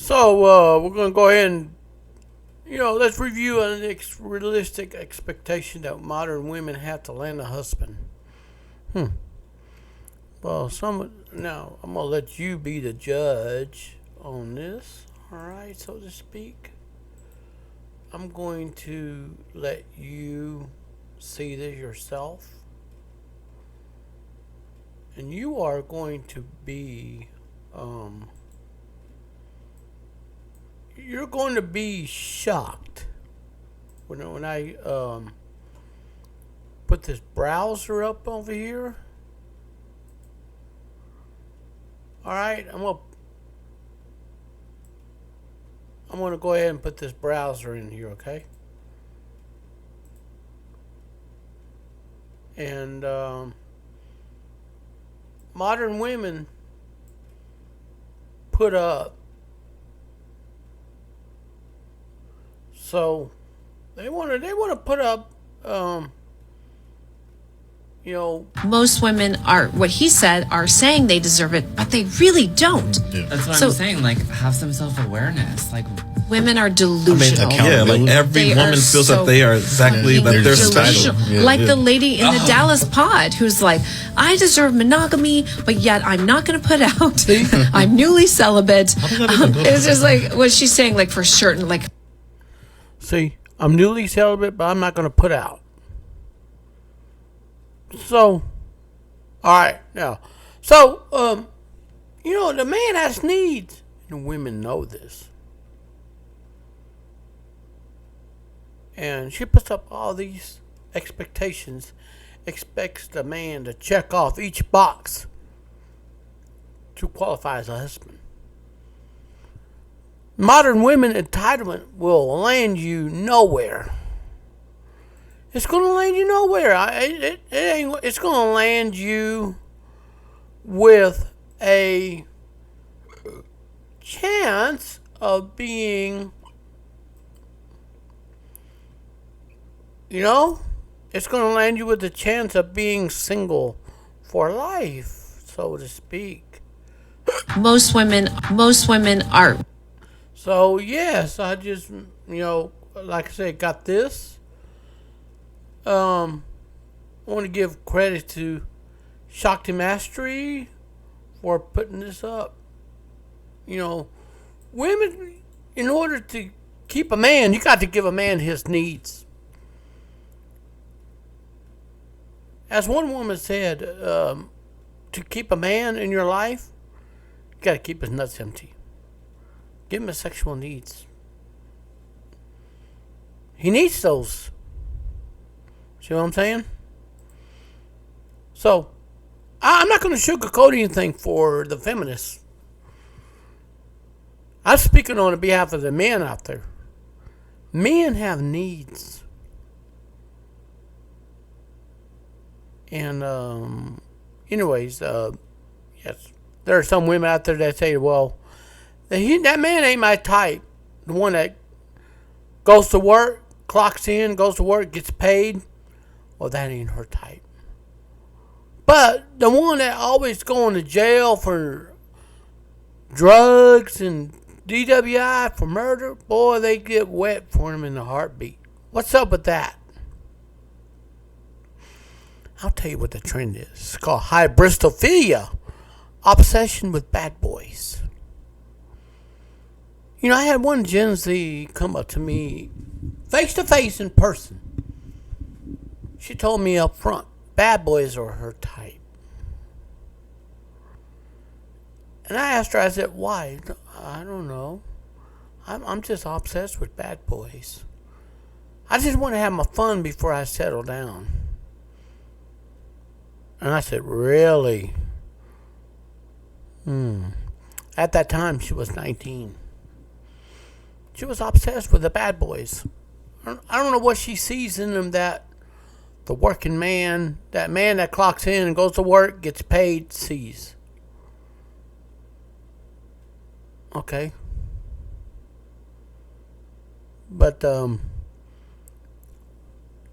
So we're going to go ahead and, let's review an realistic expectation that modern women have to land a husband. Well, now I'm going to let you be the judge on this, all right, so to speak. I'm going to let you see this yourself. And you are going to be, you're going to be shocked when I put this browser up over here. All right, I'm gonna go ahead and put this browser in here, okay? And modern women put up, so they want to put up, most women are, what he said, are saying they deserve it, but they really don't. Yeah. That's what I'm saying. Like, have some self-awareness. Like, women are delusional. Like every woman feels that they are exactly that they're entitled. Like the lady in the Dallas pod who's like, I deserve monogamy, but yet I'm not going to put out. I'm newly celibate. It's just like what she's saying, like for certain, like. See, I'm newly celibate, but I'm not going to put out. So, all right, now, so, the man has needs, and women know this. And she puts up all these expectations, expects the man to check off each box to qualify as a husband. Modern women entitlement will land you nowhere. It's going to land you nowhere. It's going to land you with a chance of being, it's going to land you with a chance of being single for life, so to speak. Most women are. So, yes, I just, like I said, got this. I want to give credit to Shakti Mastery for putting this up. Women, in order to keep a man, you got to give a man his needs. As one woman said, to keep a man in your life, you got to keep his nuts empty. Give him his sexual needs. He needs those. See what I'm saying? So, I'm not going to sugarcoat anything for the feminists. I'm speaking on behalf of the men out there. Men have needs. And, anyways, yes, there are some women out there that say, well, that man ain't my type. The one that goes to work, clocks in, goes to work, gets paid. Well, that ain't her type. But the one that always going to jail for drugs and DWI for murder, boy, they get wet for him in a heartbeat. What's up with that? I'll tell you what the trend is. It's called hybristophilia, obsession with bad boys. I had one Gen Z come up to me face to face in person. She told me up front, bad boys are her type. And I asked her, I said, why? I don't know. I'm just obsessed with bad boys. I just want to have my fun before I settle down. And I said, really? At that time, she was 19. She was obsessed with the bad boys. I don't know what she sees in them that the working man, that man that clocks in and goes to work, gets paid, sees. Okay. But, I'm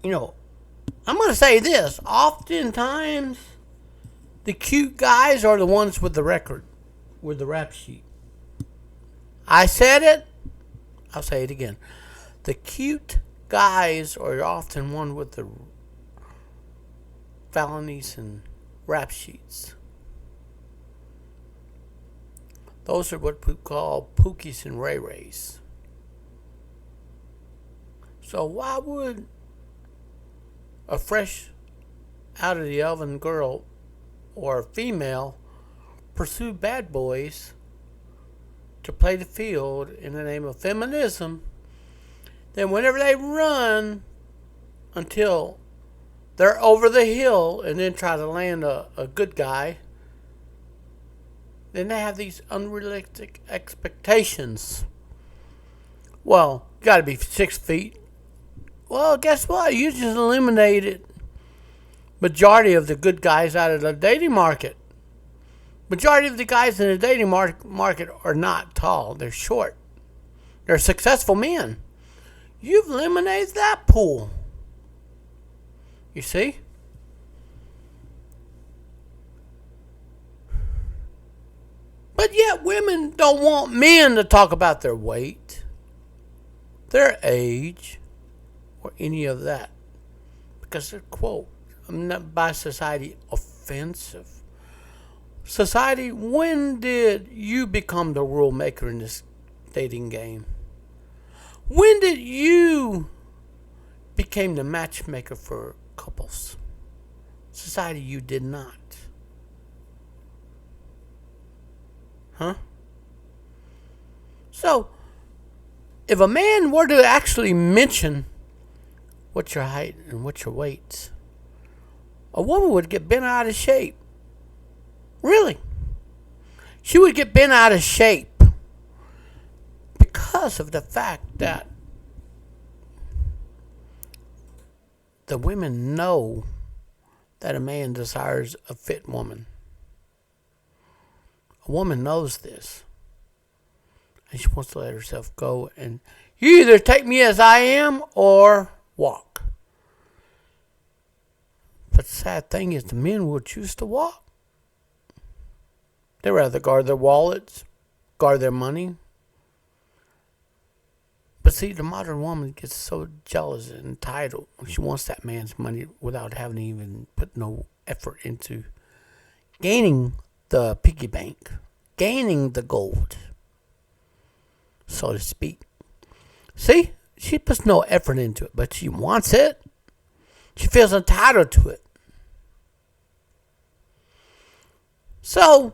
going to say this. Oftentimes, the cute guys are the ones with the record, with the rap sheet. I said it. I'll say it again. The cute guys are often one with the felonies and rap sheets. Those are what we call Pookies and Ray Rays. So why would a fresh out of the oven girl or a female pursue bad boys to play the field in the name of feminism? Then whenever they run until they're over the hill and then try to land a good guy, then they have these unrealistic expectations. Well, you got to be 6 feet. Well, guess what? You just eliminated majority of the good guys out of the dating market. Majority of the guys in the dating market are not tall. They're short. They're successful men. You've eliminated that pool. You see? But yet women don't want men to talk about their weight, their age, or any of that. Because they're, quote, not by society, offensive. Society, when did you become the rule maker in this dating game? When did you become the matchmaker for couples? Society, you did not. Huh? So, if a man were to actually mention what's your height and what's your weight, a woman would get bent out of shape. Really. She would get bent out of shape because of the fact that the women know that a man desires a fit woman. A woman knows this. And she wants to let herself go. And you either take me as I am or walk. But the sad thing is the men will choose to walk. They'd rather guard their wallets, guard their money. But see, the modern woman gets so jealous and entitled. She wants that man's money without having to even put no effort into gaining the piggy bank, gaining the gold, so to speak. See, she puts no effort into it, but she wants it. She feels entitled to it. So,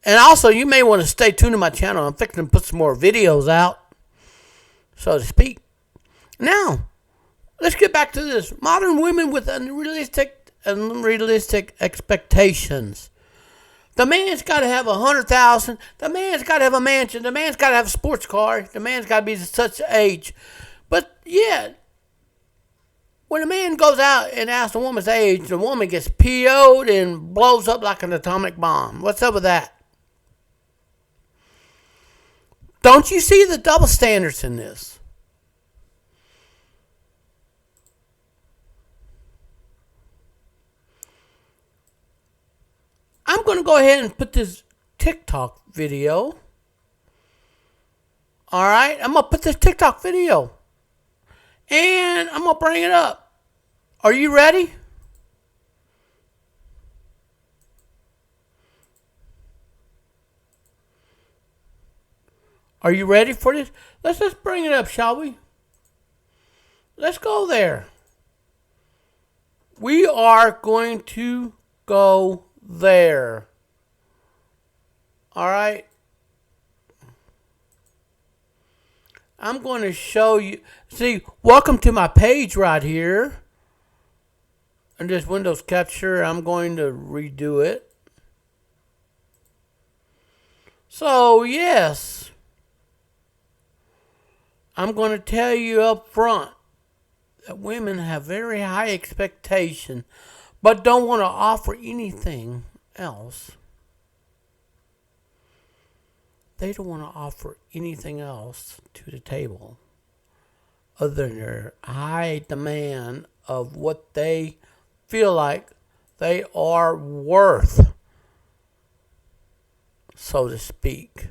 and also, you may want to stay tuned to my channel. I'm fixing to put some more videos out, so to speak. Now, let's get back to this. Modern women with unrealistic expectations. The man's got to have 100,000. The man's got to have a mansion. The man's got to have a sports car. The man's got to be such age. But yeah, when a man goes out and asks a woman's age, the woman gets PO'd and blows up like an atomic bomb. What's up with that? Don't you see the double standards in this? I'm going to go ahead and put this TikTok video. All right, I'm going to put this TikTok video. And I'm going to bring it up. Are you ready? Are you ready for this? Let's just bring it up, shall we? Let's go there. We are going to go there. All right. I'm going to show you. See, welcome to my page right here. And this Windows capture, I'm going to redo it. So, yes. I'm going to tell you up front that women have very high expectation, but don't want to offer anything else. They don't want to offer anything else to the table other than their high demand of what they feel like they are worth, so to speak.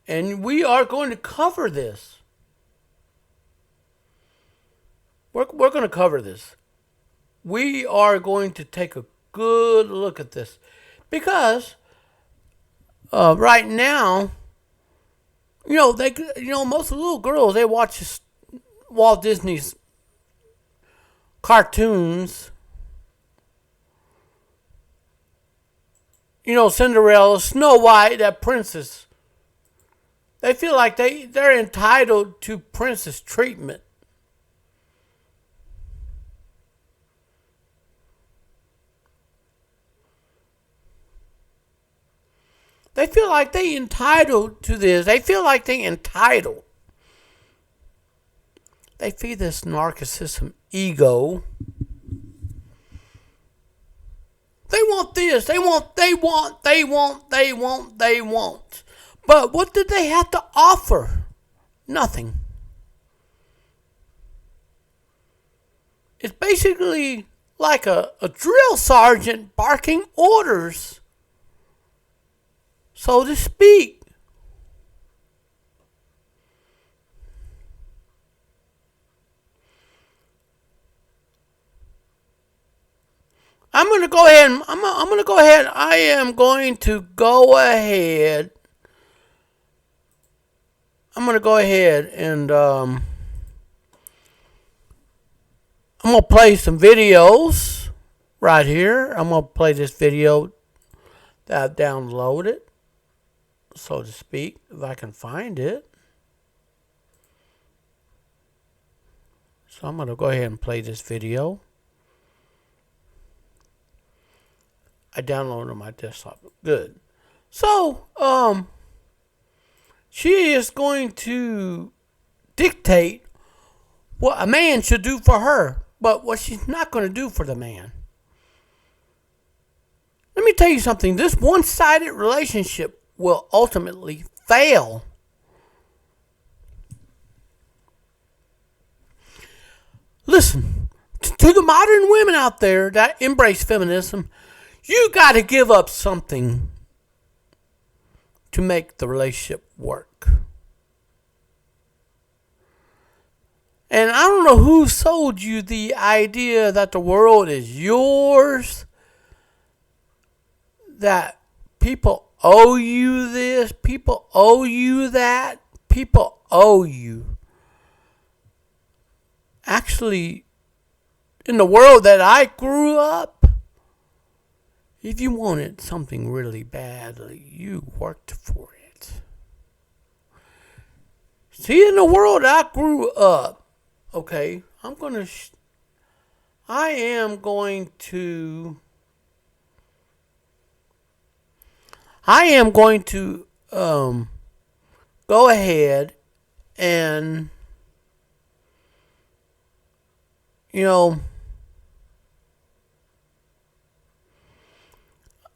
And we are going to cover this. We're going to cover this. We are going to take a good look at this. Because right now, most of the little girls, they watch Walt Disney's cartoons. Cinderella, Snow White, that princess. They feel like they're entitled to princess treatment. They feel like they entitled to this. They feel like they entitled. They feed this narcissism ego. They want this. They want. But what did they have to offer? Nothing. It's basically like a drill sergeant barking orders, so to speak. I'm going to go ahead. I'm going to go ahead. I am going to go ahead. I'm going to go ahead and I'm going to play some videos right here. I'm going to play this video that I've downloaded, so to speak, if I can find it. So I'm going to go ahead and play this video. I downloaded it on my desktop. Good. So, she is going to dictate what a man should do for her, but what she's not going to do for the man. Let me tell you something. This one-sided relationship will ultimately fail. Listen, to the modern women out there that embrace feminism, you got to give up something to make the relationship work. And I don't know who sold you the idea that the world is yours, that people owe you this, people owe you that, people owe you. Actually, in the world that I grew up, if you wanted something really badly, you worked for it. See, in the world I grew up, okay, I am going to go ahead and,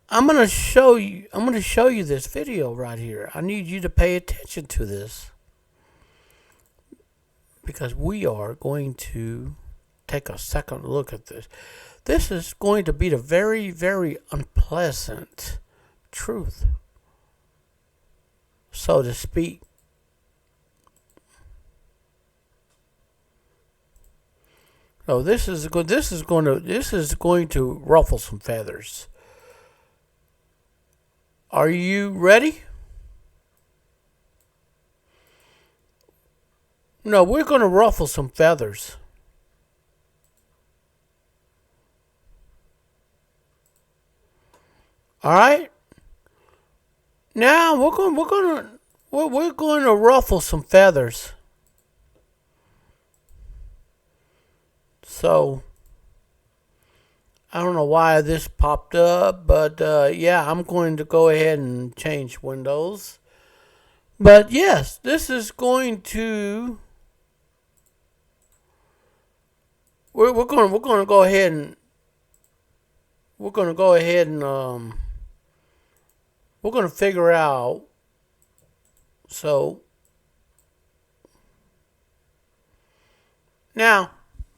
I'm going to show you this video right here. I need you to pay attention to this, because we are going to take a second look at this. This is going to be the very, very unpleasant truth, so to speak. So this is going to ruffle some feathers. Are you ready? No, we're going to ruffle some feathers. All right. Now we're going to ruffle some feathers. So I don't know why this popped up, but yeah, I'm going to go ahead and change windows. But yes, this is going to. We're going to go ahead and we're going to figure out. So now,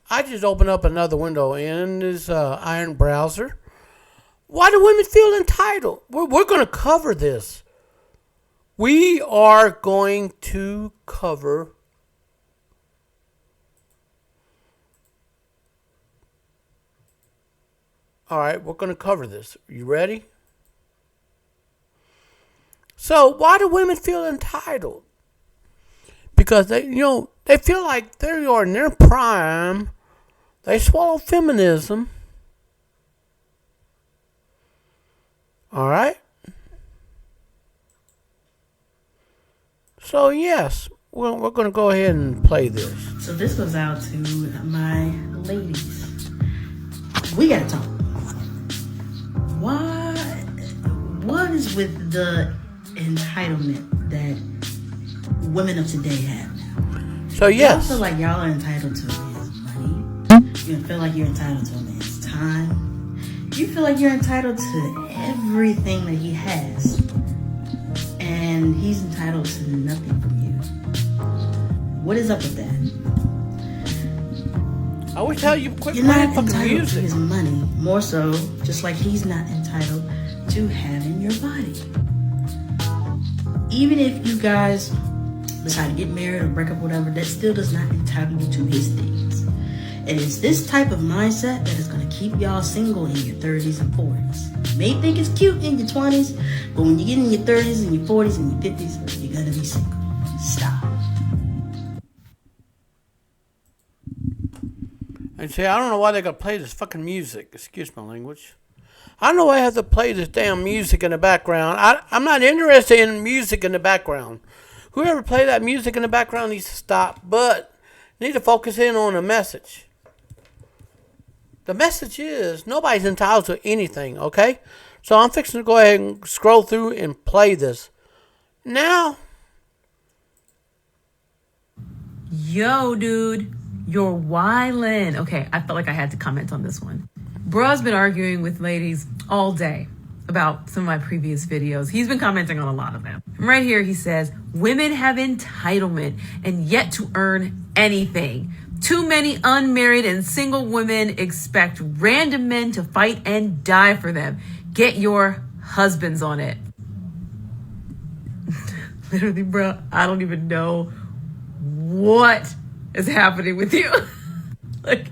I just opened up another window in this iron browser. Why do women feel entitled? We're going to cover this. We are going to cover all right, we're going to cover this. You ready? So, why do women feel entitled? Because they feel like they are in their prime. They swallow feminism. All right? So, yes, we're going to go ahead and play this. So this goes out to my ladies. We got to talk. What is with the entitlement that women of today have now? So, yes. Y'all feel like y'all are entitled to a man's money. You feel like you're entitled to a man's time. You feel like you're entitled to everything that he has. And he's entitled to nothing from you. What is up with that? I would tell you quit You're playing not fucking entitled music. to his money. More so, just like he's not entitled to having your body. Even if you guys decide to get married or break up, whatever, that still does not entitle you to his things. And it's this type of mindset that is going to keep y'all single in your 30s and 40s. You may think it's cute in your 20s, but when you get in your 30s and your 40s and your 50s, you're going to be single. Stop. And see, I don't know why they got to play this fucking music. Excuse my language. I don't know why I have to play this damn music in the background. I'm not interested in music in the background. Whoever play that music in the background needs to stop, but need to focus in on the message. The message is nobody's entitled to anything, okay? So I'm fixing to go ahead and scroll through and play this. Now. Yo, dude, you're wildin'. Okay, I felt like I had to comment on this one. Bruh's been arguing with ladies all day about some of my previous videos. He's been commenting on a lot of them. And right here he says, women have entitlement and yet to earn anything. Too many unmarried and single women expect random men to fight and die for them. Get your husbands on it. Literally, bro, I don't even know what is happening with you. Like,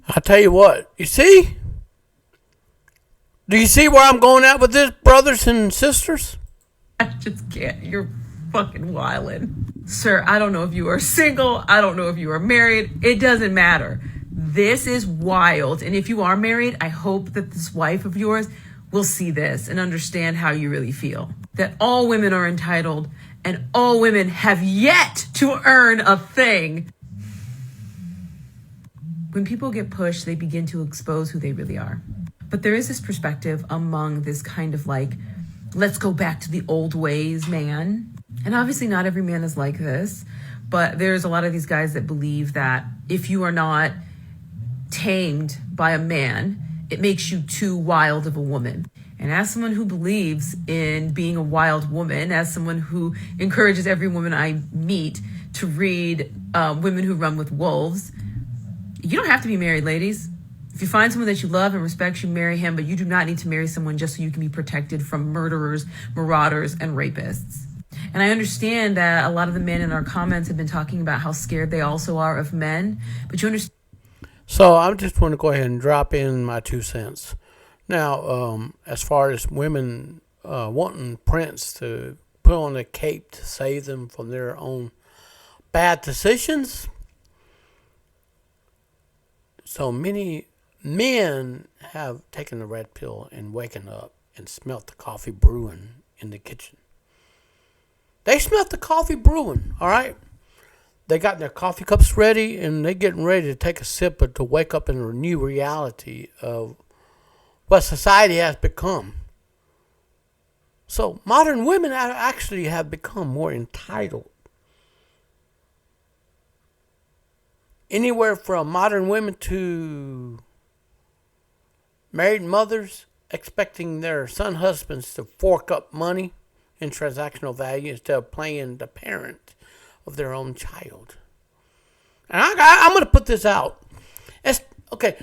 I'll tell you what. You see? Do you see where I'm going at with this, brothers and sisters? I just can't. You're fucking wildin'. Sir, I don't know if you are single. I don't know if you are married. It doesn't matter. This is wild. And if you are married, I hope that this wife of yours will see this and understand how you really feel. That all women are entitled and all women have yet to earn a thing. When people get pushed, they begin to expose who they really are. But there is this perspective among this kind of like, let's go back to the old ways, man. And obviously not every man is like this, but there's a lot of these guys that believe that if you are not tamed by a man, it makes you too wild of a woman. And as someone who believes in being a wild woman, as someone who encourages every woman I meet to read Women Who Run with Wolves, you don't have to be married, ladies. If you find someone that you love and respect, you marry him, but you do not need to marry someone just so you can be protected from murderers, marauders, and rapists. And I understand that a lot of the men in our comments have been talking about how scared they also are of men, but you understand. So I just want to go ahead and drop in my 2 cents. Now, as far as women wanting Prince to put on a cape to save them from their own bad decisions, so many men have taken the red pill and waken up and smelt the coffee brewing in the kitchen. They smelt the coffee brewing, all right? They got their coffee cups ready and they're getting ready to take a sip to wake up in a new reality of what society has become. So modern women actually have become more entitled. Anywhere from modern women to married mothers expecting their son husbands to fork up money in transactional value instead of playing the parent of their own child. And I'm going to put this out. Okay,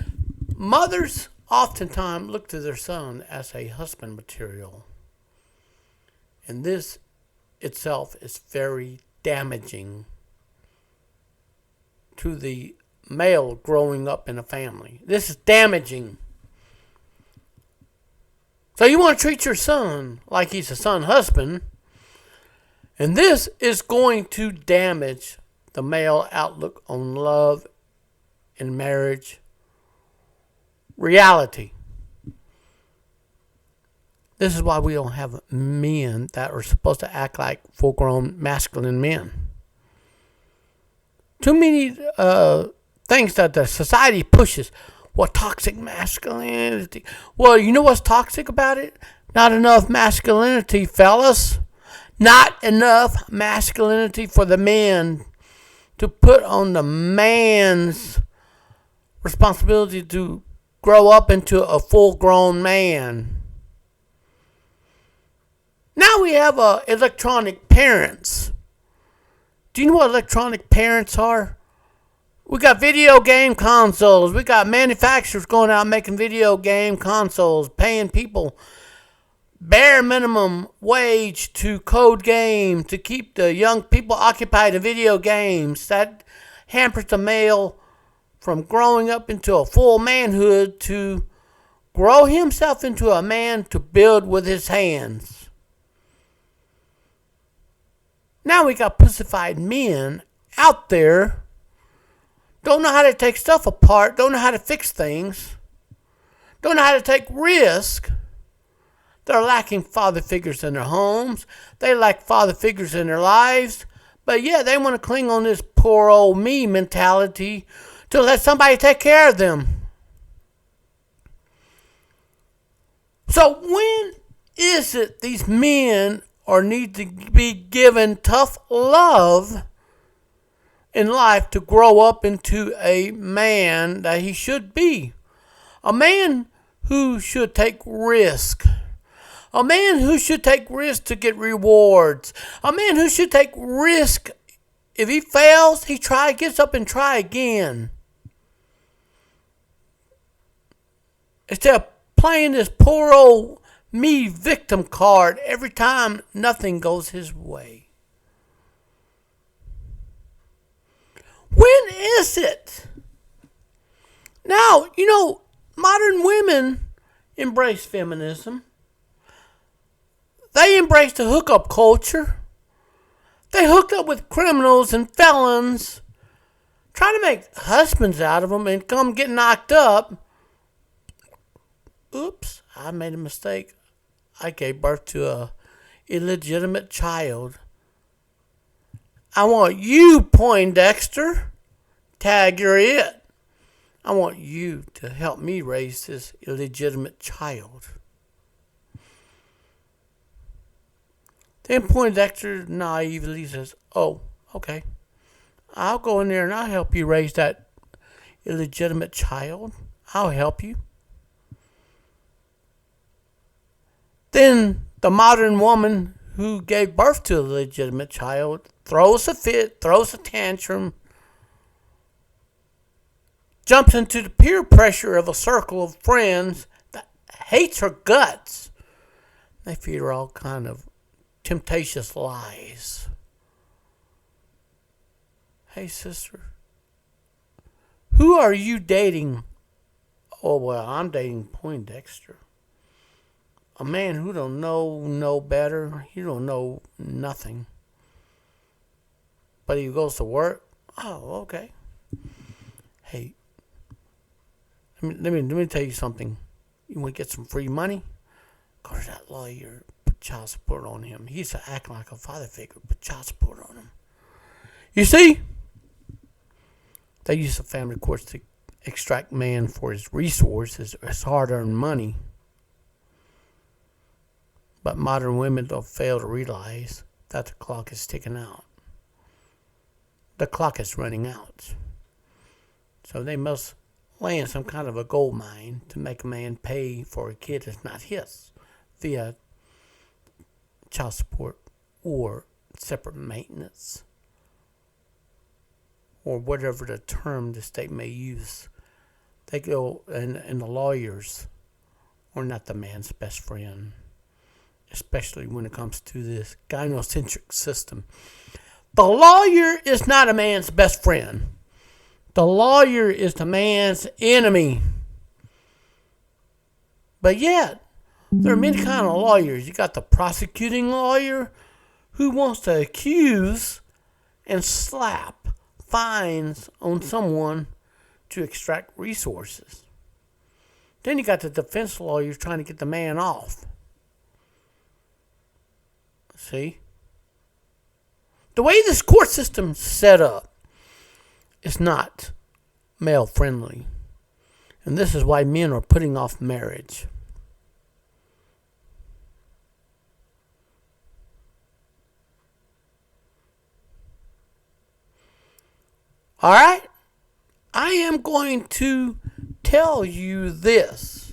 mothers oftentimes look to their son as a husband material. And this itself is very damaging to the male growing up in a family. This is damaging. So you want to treat your son like he's a son husband, and this is going to damage the male outlook on love and marriage reality. This is why we don't have men that are supposed to act like full-grown masculine men. Too many things that the society pushes. Well, toxic masculinity. Well, you know what's toxic about it? Not enough masculinity, fellas. Not enough masculinity for the men to put on the man's responsibility to grow up into a full-grown man. Now we have electronic parents. Do you know what electronic parents are? We got video game consoles. We got manufacturers going out making video game consoles, paying people bare minimum wage to code game to keep the young people occupied in video games. That hampers the male from growing up into a full manhood to grow himself into a man to build with his hands. Now we got pussified men out there, don't know how to take stuff apart, don't know how to fix things, don't know how to take risk. They're lacking father figures in their homes. They lack father figures in their lives. But yeah, they want to cling on this poor old me mentality to let somebody take care of them. So when is it these men need to be given tough love in life to grow up into a man that he should be? A man who should take risk. A man who should take risk to get rewards. A man who should take risk. If he fails, he gets up and try again. Instead of playing this poor old me victim card every time nothing goes his way. When is it? Now, modern women embrace feminism. They embrace the hookup culture. They hooked up with criminals and felons, trying to make husbands out of them and come get knocked up. Oops, I made a mistake. I gave birth to a illegitimate child. I want you, Poindexter, tag you're it. I want you to help me raise this illegitimate child. Then Poindexter naively says, oh, okay. I'll go in there and I'll help you raise that illegitimate child. I'll help you. Then the modern woman who gave birth to a legitimate child throws a fit, throws a tantrum, jumps into the peer pressure of a circle of friends that hates her guts. They feed her all kind of temptatious lies. Hey, sister, who are you dating? Oh, well, I'm dating Poindexter. A man who don't know no better. He don't know nothing. But he goes to work. Oh, okay. Hey, let me tell you something. You want to get some free money? Go to that lawyer. Put child support on him. He's acting like a father figure. Put child support on him. You see? They use the family courts to extract man for his resources, his hard-earned money. But modern women don't fail to realize that the clock is ticking out. The clock is running out. So they must land some kind of a gold mine to make a man pay for a kid that's not his via child support or separate maintenance or whatever the term the state may use. They go, and the lawyers are not the man's best friend. especially when it comes to this gynocentric system. The lawyer is not a man's best friend. The lawyer is the man's enemy. But yet, there are many kind of lawyers. You got the prosecuting lawyer who wants to accuse and slap fines on someone to extract resources. Then you got the defense lawyers trying to get the man off. See? The way this court system's set up is not male friendly. And this is why men are putting off marriage. All right? I am going to tell you this.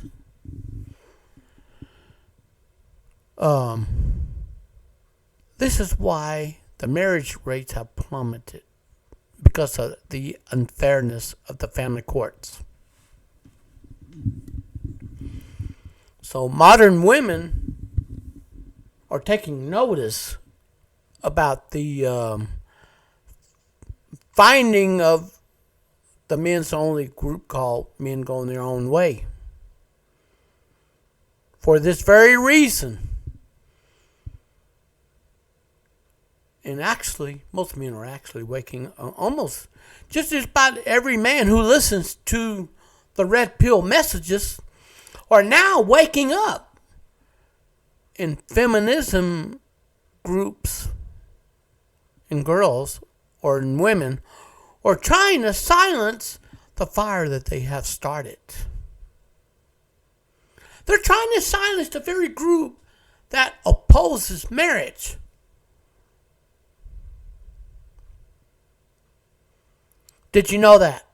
This is why the marriage rates have plummeted, because of the unfairness of the family courts. So modern women are taking notice about the finding of the men's only group called Men Going Their Own Way. For this very reason. And actually, most men are actually waking almost just about every man who listens to the red pill messages are now waking up in feminism groups and girls or in women or trying to silence the fire that they have started. They're trying to silence the very group that opposes marriage. Did you know that?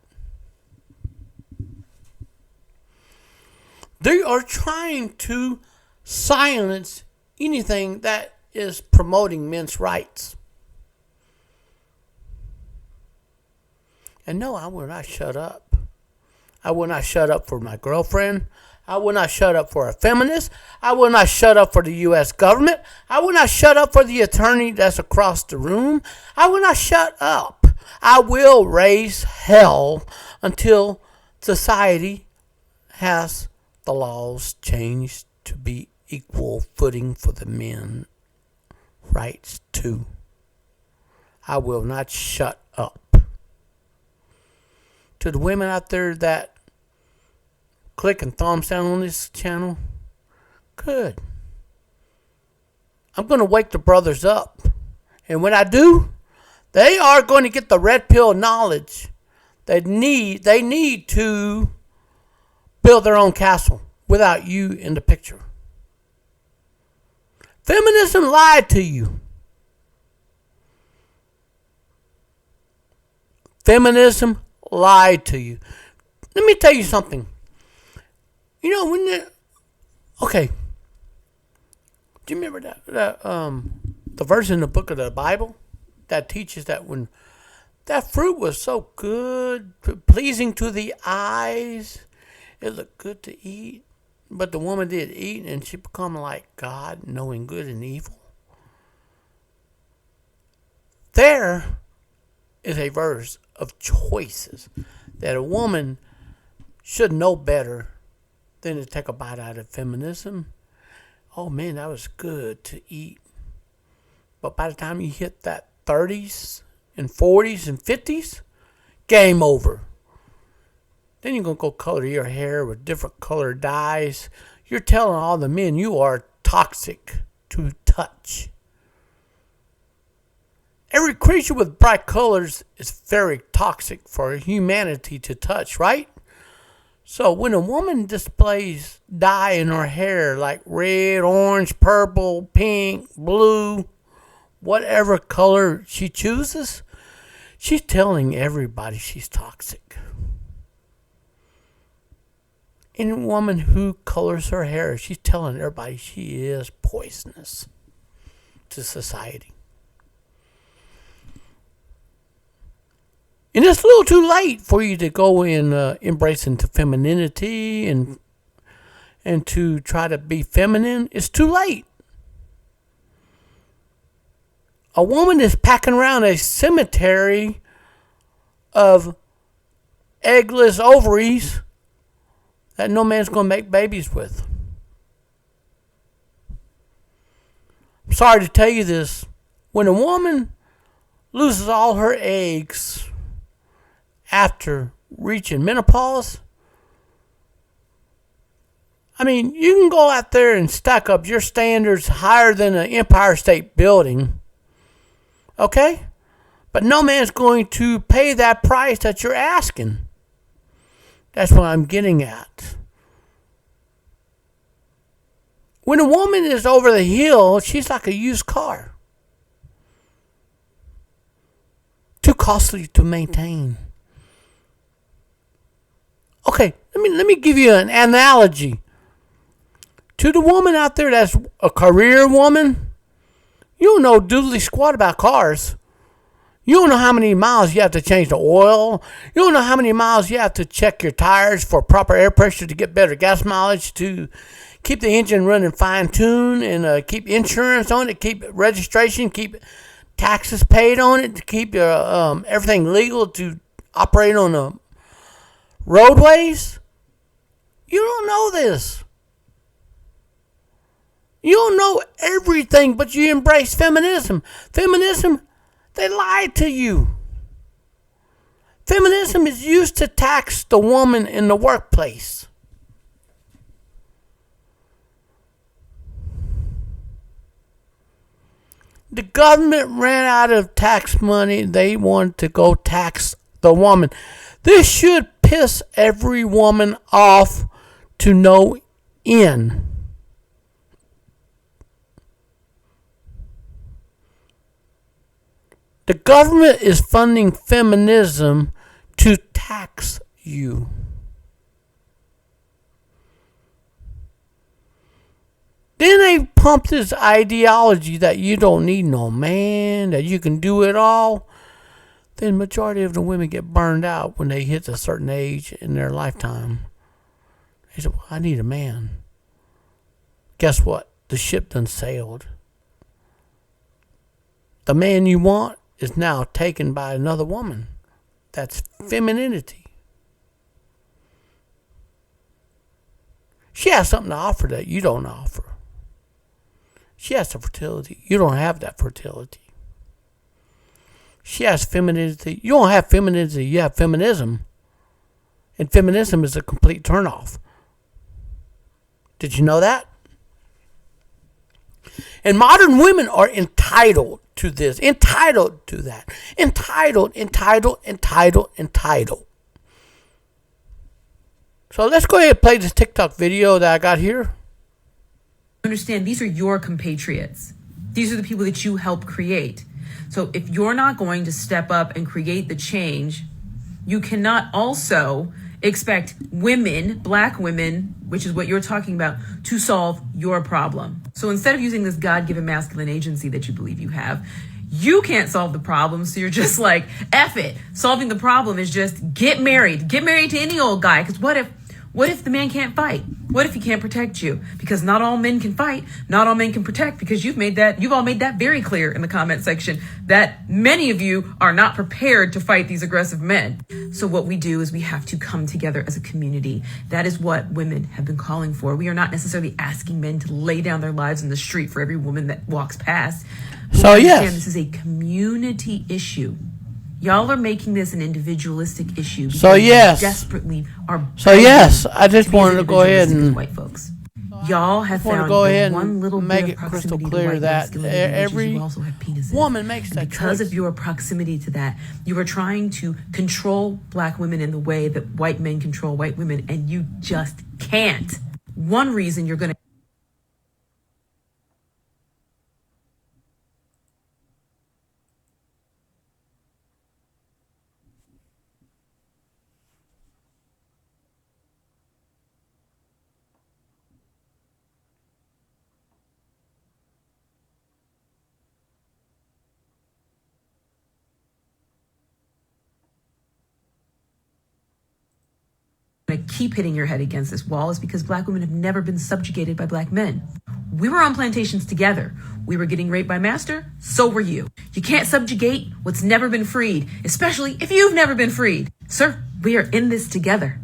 They are trying to silence anything that is promoting men's rights. And no, I will not shut up. I will not shut up for my girlfriend. I will not shut up for a feminist. I will not shut up for the U.S. government. I will not shut up for the attorney that's across the room. I will not shut up. I will raise hell until society has the laws changed to be equal footing for the men rights too. I will not shut up. To the women out there that click and thumbs down on this channel, good. I'm going to wake the brothers up. And when I do, they are going to get the red pill knowledge they need to build their own castle without you in the picture. Feminism lied to you. Feminism lied to you. Let me tell you something. You know, okay. Do you remember that the verse in the book of the Bible that teaches that when that fruit was so good, pleasing to the eyes, it looked good to eat, but the woman did eat and she become like God, knowing good and evil? There is a verse of choices that a woman should know better than to take a bite out of feminism. Oh man, that was good to eat. But by the time you hit that 30s and 40s and 50s, game over. Then you're going to go color your hair with different colored dyes. You're telling all the men you are toxic to touch. Every creature with bright colors is very toxic for humanity to touch, right? So when a woman displays dye in her hair like red, orange, purple, pink, blue, whatever color she chooses, she's telling everybody she's toxic. Any woman who colors her hair, she's telling everybody she is poisonous to society. And it's a little too late for you to go and embrace into femininity and to try to be feminine. It's too late. A woman is packing around a cemetery of eggless ovaries that no man's going to make babies with. I'm sorry to tell you this. When a woman loses all her eggs after reaching menopause, I mean, you can go out there and stack up your standards higher than an Empire State Building, okay? But no man's going to pay that price that you're asking. That's what I'm getting at. When a woman is over the hill, she's like a used car. Too costly to maintain. Okay, let me give you an analogy. To the woman out there that's a career woman, you don't know doodly squat about cars. You don't know how many miles you have to change the oil. You don't know how many miles you have to check your tires for proper air pressure to get better gas mileage, to keep the engine running fine-tuned, and keep insurance on it, keep registration, keep taxes paid on it, to keep everything legal to operate on the roadways. You don't know this. You don't know everything, but you embrace feminism. Feminism, they lied to you. Feminism is used to tax the woman in the workplace. The government ran out of tax money. They wanted to go tax the woman. This should piss every woman off to no end. The government is funding feminism to tax you. Then they pump this ideology that you don't need no man, that you can do it all. Then the majority of the women get burned out when they hit a certain age in their lifetime. They say, well, I need a man. Guess what? The ship done sailed. The man you want is now taken by another woman. That's femininity. She has something to offer that you don't offer. She has the fertility. You don't have that fertility. She has femininity. You don't have femininity. You have feminism. And feminism is a complete turnoff. Did you know that? And modern women are entitled to this, entitled to that, entitled. So let's go ahead and play this TikTok video that I got here. Understand, these are your compatriots. These are the people that you help create. So if you're not going to step up and create the change, you cannot also expect women, black women, which is what you're talking about, to solve your problem. So instead of using this God-given masculine agency that you believe you have, you can't solve the problem. So you're just like, F it. Solving the problem is just get married. Get married to any old guy. Because what if the man can't fight? What if he can't protect you? Because not all men can fight. Not all men can protect, because you've all made that very clear in the comment section that many of you are not prepared to fight these aggressive men. So what we do is we have to come together as a community. That is what women have been calling for. We are not necessarily asking men to lay down their lives in the street for every woman that walks past. So yes, this is a community issue. Y'all are making this an individualistic issue. So yes, desperately are. So yes, I just wanted to go ahead and white folks. Y'all have want to found go ahead one and little make bit it of crystal proximity to clear white that masculinity, every you also have penises. woman makes that because choice. of your proximity to that, you are trying to control black women in the way that white men control white women, and you just can't. One reason you're going to keep hitting your head against this wall is because black women have never been subjugated by black men. We were on plantations together. We were getting raped by master, so were you. You can't subjugate what's never been freed, especially if you've never been freed. Sir, we are in this together.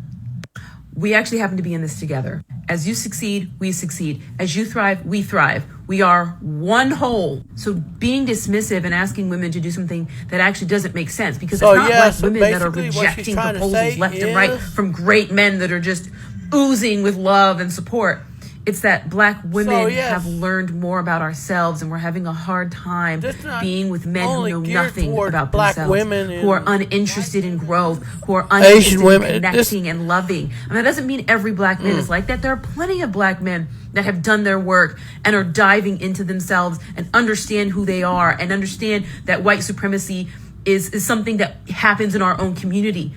We actually happen to be in this together. As you succeed, we succeed. As you thrive, we thrive. We are one whole. So being dismissive and asking women to do something that actually doesn't make sense, because it's not black women that are rejecting proposals left and right from great men that are just oozing with love and support. It's that black women have learned more about ourselves, and we're having a hard time being with men who know nothing about themselves, who are uninterested in growth, who are uninterested in connecting and loving. I mean, that doesn't mean every black man is like that. There are plenty of black men that have done their work and are diving into themselves and understand who they are and understand that white supremacy is something that happens in our own community.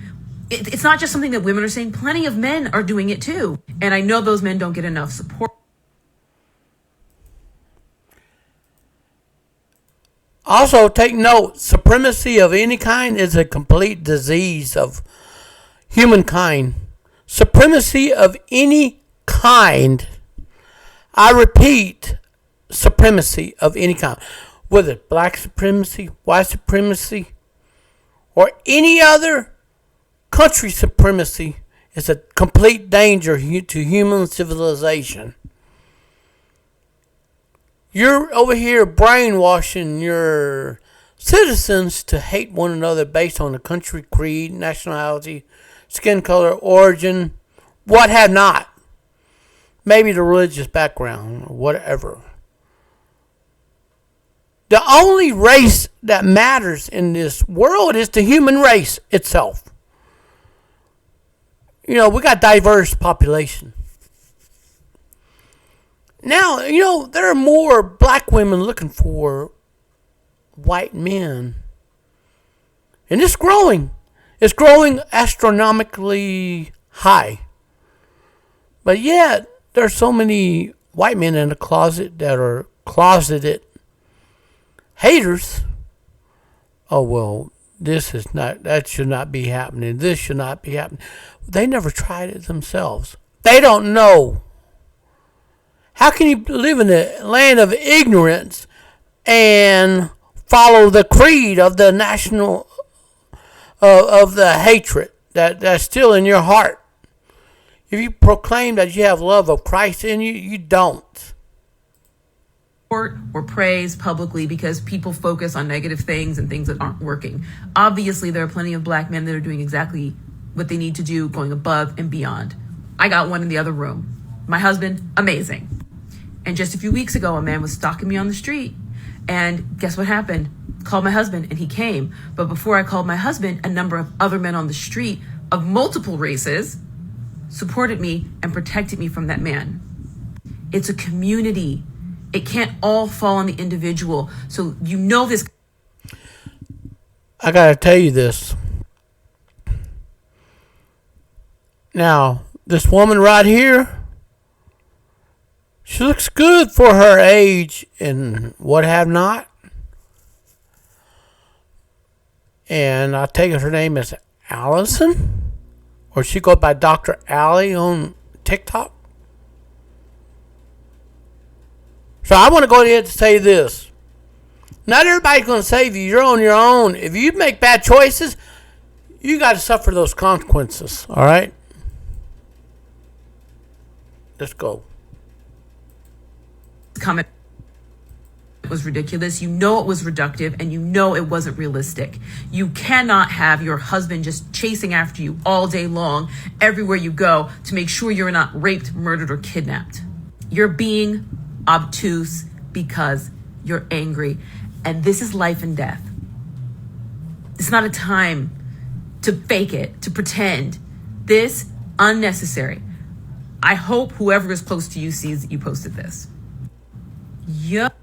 It's not just something that women are saying. Plenty of men are doing it too. And I know those men don't get enough support. Also, take note, supremacy of any kind is a complete disease of humankind. Supremacy of any kind. I repeat, supremacy of any kind. Whether black supremacy, white supremacy, or any other country supremacy is a complete danger to human civilization. You're over here brainwashing your citizens to hate one another based on the country, creed, nationality, skin color, origin, what have not. Maybe the religious background or whatever. The only race that matters in this world is the human race itself. You know, we got diverse population. Now, you know, there are more black women looking for white men. And it's growing. It's growing astronomically high. But yet, there's so many white men in the closet that are closeted haters. Oh, well, that should not be happening. This should not be happening. They never tried it themselves. They don't know. How can you live in the land of ignorance and follow the creed of the national, of the hatred that's still in your heart? If you proclaim that you have love of Christ in you, you don't. Or praise publicly because people focus on negative things and things that aren't working. Obviously, there are plenty of black men that are doing exactly what they need to do, going above and beyond. I got one in the other room. My husband, amazing. And just a few weeks ago, a man was stalking me on the street. And guess what happened? Called my husband and he came. But before I called my husband, a number of other men on the street of multiple races supported me and protected me from that man. It's a community. It can't all fall on the individual. So you know this. I gotta tell you this. Now, this woman right here, she looks good for her age and what have not. And I take it her name is Allison, or she goes by Dr. Allie on TikTok. So I want to go ahead and say this. Not everybody's going to save you. You're on your own. If you make bad choices, you got to suffer those consequences. All right? Let's go. Comment was ridiculous. You know it was reductive, and you know it wasn't realistic. You cannot have your husband just chasing after you all day long, everywhere you go, to make sure you're not raped, murdered, or kidnapped. You're being obtuse because you're angry, and this is life and death. It's not a time to fake it, to pretend. This unnecessary. I hope whoever is close to you sees that you posted this. Yup.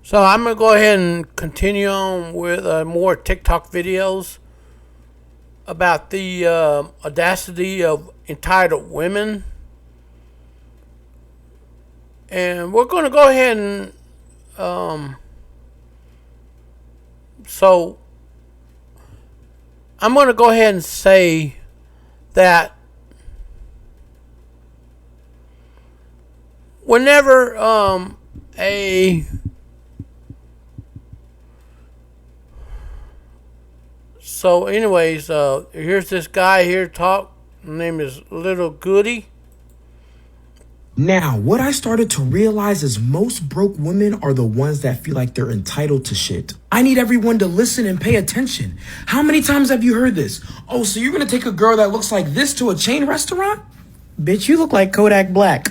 So I'm going to go ahead and continue on with more TikTok videos about the audacity of entitled women. And we're going to go ahead and so I'm going to go ahead and say that whenever a so anyways, here's this guy here talk. His name is Little Goody. Now, what I started to realize is most broke women are the ones that feel like they're entitled to shit. I need everyone to listen and pay attention. How many times have you heard this? Oh, so you're gonna take a girl that looks like this to a chain restaurant? Bitch, you look like Kodak Black.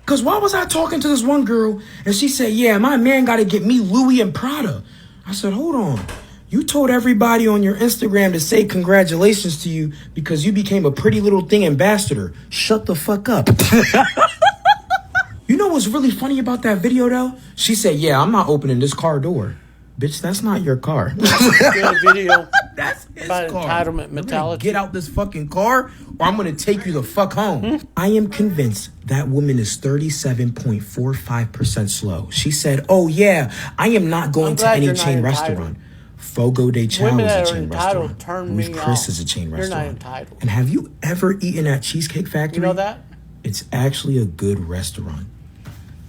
Cause why was I talking to this one girl and she said, yeah, my man gotta get me Louis and Prada. I said, hold on. You told everybody on your Instagram to say congratulations to you because you became a pretty little thing ambassador. Shut the fuck up. You know what's really funny about that video though? She said, yeah, I'm not opening this car door. Bitch, that's not your car. Video That's his about car. entitlement mentality. Get out this fucking car or I'm going to take you the fuck home. I am convinced that woman is 37.45% slow. She said, oh yeah, I am not going to any chain restaurant. Fogo de Chao Women is that a are chain entitled restaurant. turn Ruth me Chris off. is a chain You're restaurant. not entitled. And have you ever eaten at Cheesecake Factory? You know that? It's actually a good restaurant.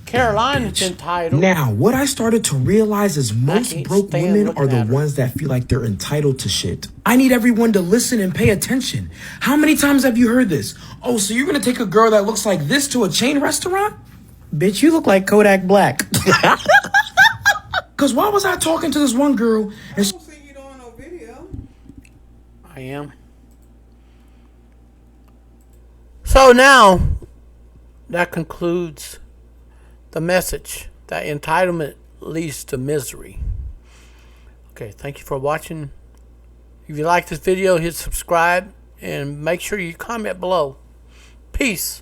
Carolina's Bitch. entitled. Now, what I started to realize is most can't broke stand women looking are the at her. ones that feel like they're entitled to shit. I need everyone to listen and pay attention. How many times have you heard this? Oh, so you're gonna take a girl that looks like this to a chain restaurant? Bitch, you look like Kodak Black. Cause why was I talking to this one girl and she I am. So now, that concludes the message that entitlement leads to misery. Okay, thank you for watching. If you like this video, hit subscribe and make sure you comment below. Peace.